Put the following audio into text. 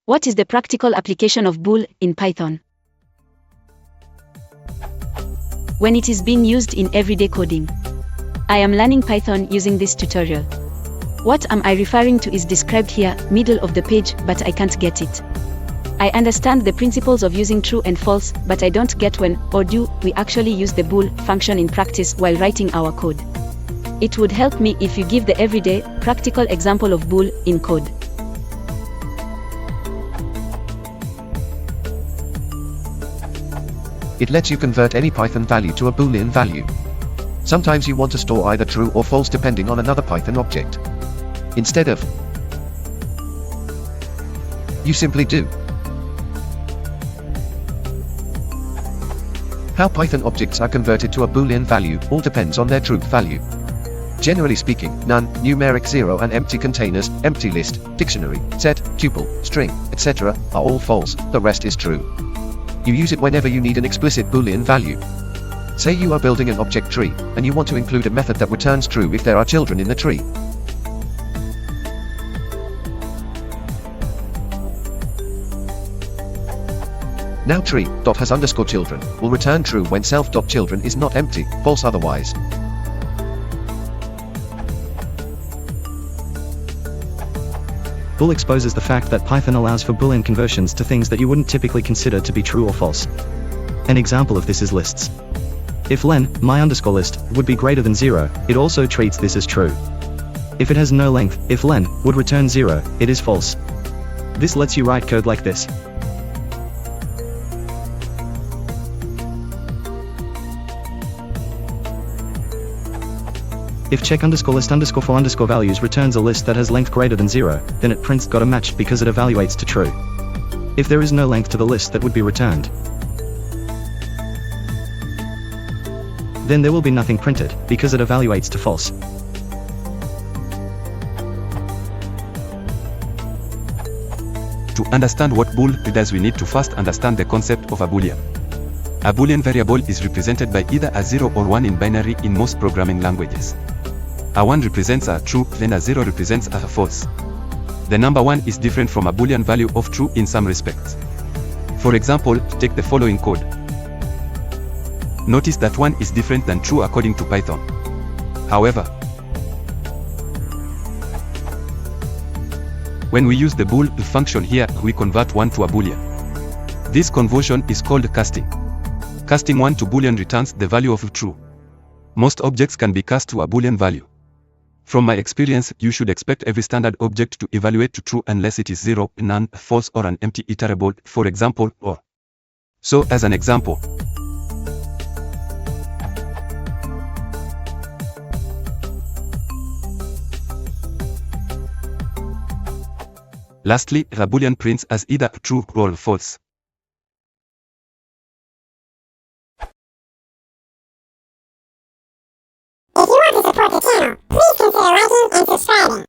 What is the practical application of bool in Python? When it is being used in everyday coding. I am learning Python using this tutorial. What am I referring to is described here, middle of the page, but I can't get it. I understand the principles of using true and false, but I don't get when, or do, we actually use the bool function in practice while writing our code. It would help me if you give the everyday, practical example of bool in code. It lets you convert any Python value to a Boolean value. Sometimes you want to store either true or false depending on another Python object. Instead of, you simply do. How Python objects are converted to a Boolean value all depends on their truth value. Generally speaking, none, numeric 0 and empty containers, empty list, dictionary, set, tuple, string, etc. are all false, the rest is true. You use it whenever you need an explicit Boolean value. Say you are building an object tree, and you want to include a method that returns true if there are children in the tree. Now tree.has_children will return true when self.children is not empty, false otherwise. Bool exposes the fact that Python allows for Boolean conversions to things that you wouldn't typically consider to be true or false. An example of this is lists. If len, my_list, would be greater than 0, it also treats this as true. If it has no length, if len would return 0, it is false. This lets you write code like this. If check_list_for_values returns a list that has length greater than 0, then it prints got a match because it evaluates to true. If there is no length to the list that would be returned, then there will be nothing printed, because it evaluates to false. To understand what bool does, we need to first understand the concept of a boolean. A boolean variable is represented by either a 0 or 1 in binary in most programming languages. A 1 represents a true, then a 0 represents a false. The number 1 is different from a boolean value of true in some respects. For example, take the following code. Notice that 1 is different than true according to Python. However, when we use the bool function here, we convert 1 to a boolean. This conversion is called casting. Casting 1 to boolean returns the value of true. Most objects can be cast to a boolean value. From my experience, you should expect every standard object to evaluate to true unless it is 0, none, false or an empty iterable, for example, or. So as an example, lastly, a boolean prints as either true or false. If you want to support the channel, please consider liking and subscribing.